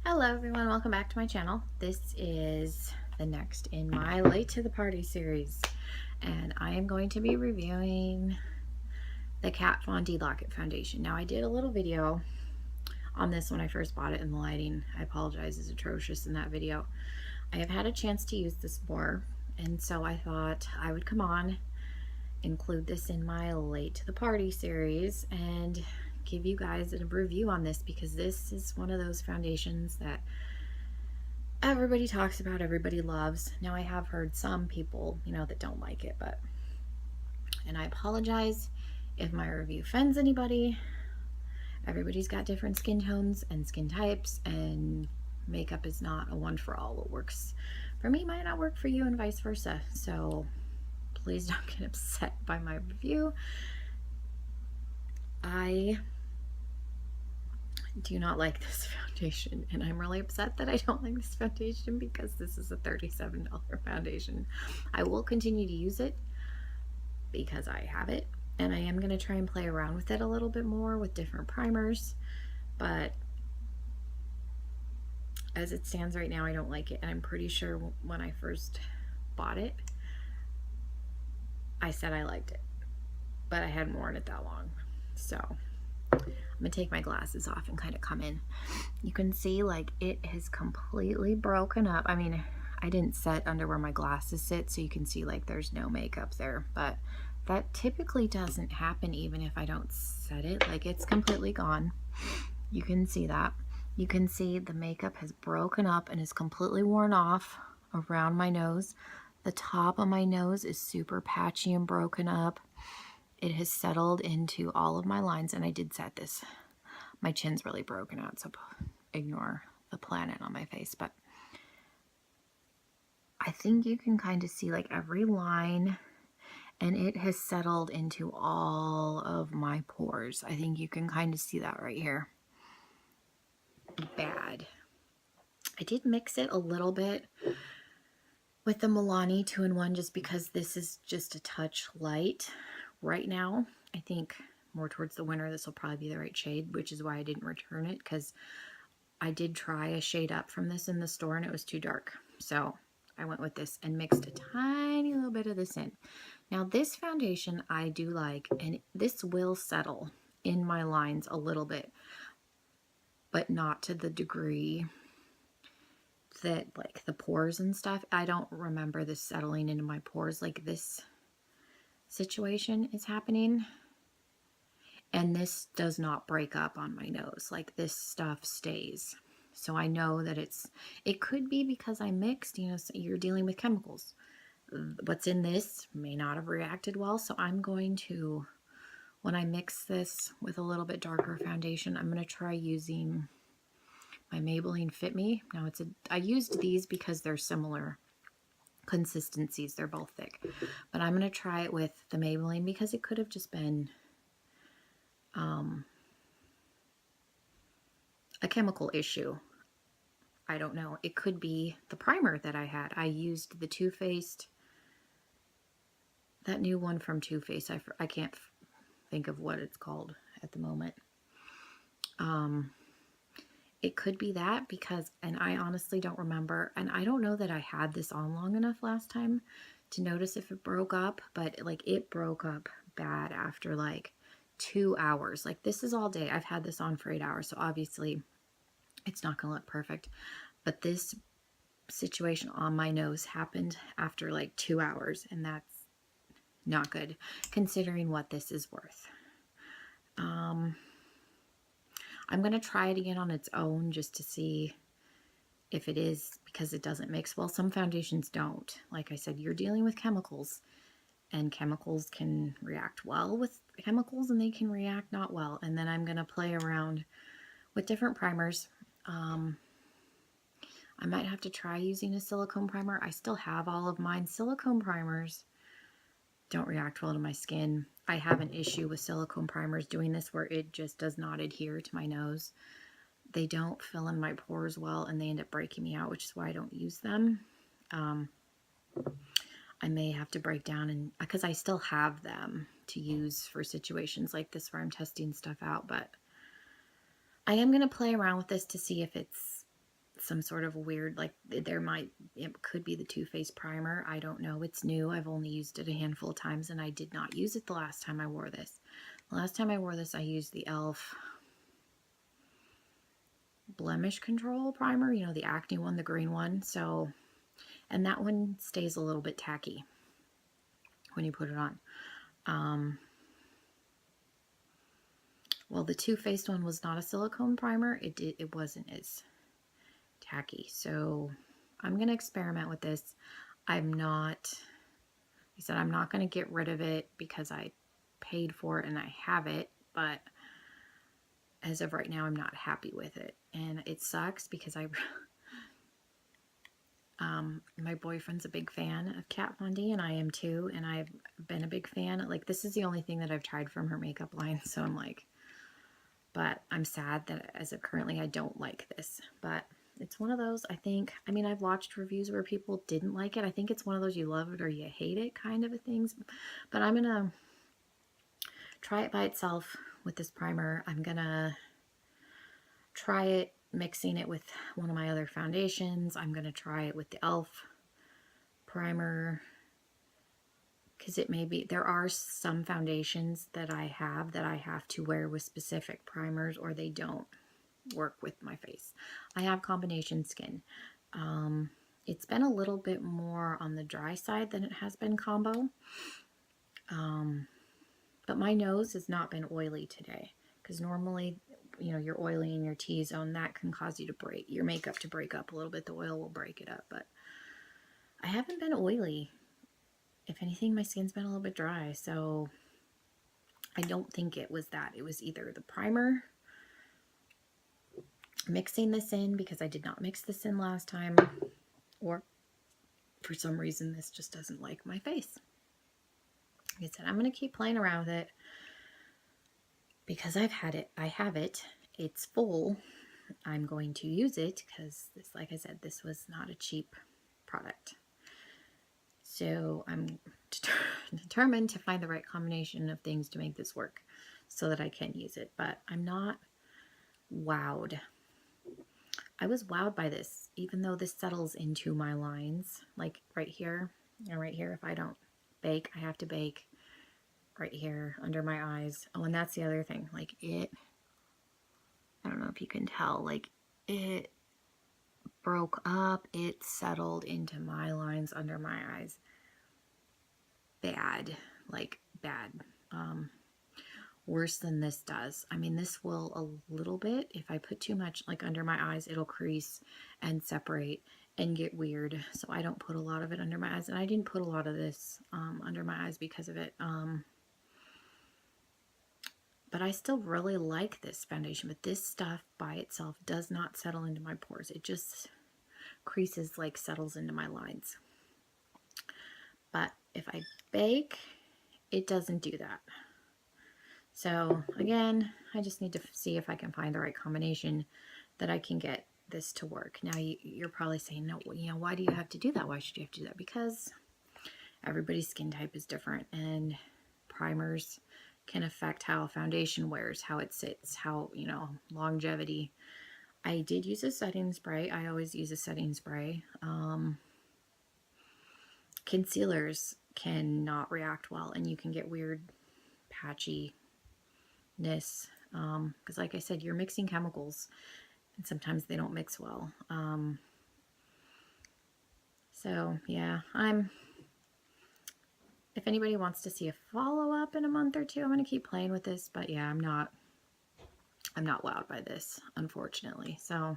Hello everyone, welcome back to my channel. This is the next in my Late to the Party series, and I am going to be reviewing the Kat Von D Lock-It foundation. Now I did a little video on this when I first bought it, and the lighting, I apologize, is atrocious in that video. I have had a chance to use this more, and so I thought I would come on, include this in my Late to the Party series, and give you guys a review on this, because this is one of those foundations that everybody talks about, everybody loves. Now I have heard some people, that don't like it, and I apologize if my review offends anybody. Everybody's got different skin tones and skin types, and makeup is not a one for all. What works for me might not work for you, and vice versa. So please don't get upset by my review. I do not like this foundation, and I'm really upset that I don't like this foundation because this is a $37 foundation. I will continue to use it because I have it, and I am going to try and play around with it a little bit more with different primers, but as it stands right now, I don't like it. And I'm pretty sure when I first bought it, I said I liked it, but I hadn't worn it that long. So I'm gonna take my glasses off and kind of come in. You can see like it has completely broken up. I mean, I didn't set under where my glasses sit, so you can see like there's no makeup there, but that typically doesn't happen even if I don't set it. Like, it's completely gone. You can see that. You can see the makeup has broken up and is completely worn off around my nose. The top of my nose is super patchy and broken up. It has settled into all of my lines, and I did set this. My chin's really broken out, so ignore the planet on my face, but I think you can kind of see like every line, and it has settled into all of my pores. I think you can kind of see that right here. Bad. I did mix it a little bit with the Milani 2-in-1 just because this is just a touch light right now. I think more towards the winter this will probably be the right shade, which is why I didn't return it, because I did try a shade up from this in the store and it was too dark. So I went with this and mixed a tiny little bit of this in. Now this foundation I do like, and this will settle in my lines a little bit, but not to the degree that like the pores and stuff. I don't remember this settling into my pores like this situation is happening. And this does not break up on my nose. Like, this stuff stays. So I know that it could be because I mixed, so you're dealing with chemicals. What's in this may not have reacted well. So I'm going to, when I mix this with a little bit darker foundation, I'm going to try using my Maybelline Fit Me. Now I used these because they're similar consistencies. They're both thick. But I'm going to try it with the Maybelline because it could have just been a chemical issue. I don't know. It could be the primer that I had. I used the Too Faced, that new one from Too Faced. I can't think of what it's called at the moment. It could be that and I honestly don't remember, and I don't know that I had this on long enough last time to notice if it broke up, but like it broke up bad after like 2 hours. Like, this is all day. I've had this on for 8 hours, so obviously it's not gonna look perfect, but this situation on my nose happened after like 2 hours, and that's not good considering what this is worth. I'm going to try it again on its own just to see if it is, because it doesn't mix well. Some foundations don't. Like I said, you're dealing with chemicals, and chemicals can react well with chemicals and they can react not well. And then I'm going to play around with different primers. I might have to try using a silicone primer. I still have all of mine. Silicone primers don't react well to my skin. I have an issue with silicone primers doing this where it just does not adhere to my nose. They don't fill in my pores well, and they end up breaking me out, which is why I don't use them. I may have to break down, and because I still have them to use for situations like this where I'm testing stuff out, but I am going to play around with this to see if it's it's some sort of weird, like it could be the Too Faced primer. I don't know. It's new. I've only used it a handful of times, and I did not use it the last time I wore this. The last time I wore this, I used the e.l.f. Blemish Control primer, you know, the acne one, the green one. So, and that one stays a little bit tacky when you put it on. Well, the Too Faced one was not a silicone primer. It wasn't as tacky. So I'm going to experiment with this. I'm not going to get rid of it because I paid for it and I have it, but as of right now, I'm not happy with it. And it sucks because my boyfriend's a big fan of Kat Von D, and I am too, and I've been a big fan. Like, this is the only thing that I've tried from her makeup line, so I'm like, but I'm sad that as of currently I don't like this. But it's one of those, I think, I mean, I've watched reviews where people didn't like it. I think it's one of those you love it or you hate it kind of a things. But I'm gonna try it by itself with this primer. I'm gonna try it mixing it with one of my other foundations. I'm gonna try it with the e.l.f. primer, because it may be, there are some foundations that I have to wear with specific primers, or they don't work with my face. I have combination skin. It's been a little bit more on the dry side than it has been combo. But my nose has not been oily today, because normally, you know, you're oily in your T-zone, that can cause you to break your makeup to break up a little bit. The oil will break it up, but I haven't been oily. If anything, my skin's been a little bit dry, so I don't think it was that. It was either the primer, mixing this in because I did not mix this in last time, or for some reason this just doesn't like my face. Like I said, I'm going to keep playing around with it because I've had it. I have it. It's full. I'm going to use it because this, like I said, this was not a cheap product. So I'm determined to find the right combination of things to make this work so that I can use it. But I'm not wowed. I was wowed by this, even though this settles into my lines, like right here and right here. If I don't bake, I have to bake right here under my eyes. Oh, and that's the other thing. Like I don't know if you can tell, like it broke up. It settled into my lines under my eyes. Bad, like bad. Worse than this does. I mean, this will a little bit. If I put too much like under my eyes, it'll crease and separate and get weird. So I don't put a lot of it under my eyes. And I didn't put a lot of this under my eyes because of it. But I still really like this foundation. But this stuff by itself does not settle into my pores. It just creases, like settles into my lines. But if I bake, it doesn't do that. So again, I just need to see if I can find the right combination that I can get this to work. Now you're probably saying, no, you know, why do you have to do that? Why should you have to do that? Because everybody's skin type is different, and primers can affect how a foundation wears, how it sits, how, you know, longevity. I did use a setting spray. I always use a setting spray. Concealers cannot react well, and you can get weird patchy because like I said, you're mixing chemicals and sometimes they don't mix well. So yeah, if anybody wants to see a follow-up in a month or two, I'm going to keep playing with this, but yeah, I'm not wowed by this, unfortunately. So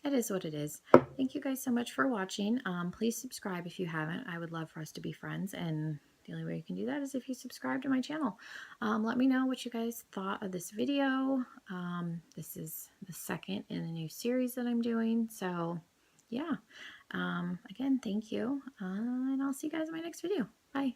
it is what it is. Thank you guys so much for watching. Please subscribe if you haven't. I would love for us to be friends, and the only way you can do that is if you subscribe to my channel. Let me know what you guys thought of this video. This is the second in a new series that I'm doing. So yeah, again, thank you. And I'll see you guys in my next video. Bye.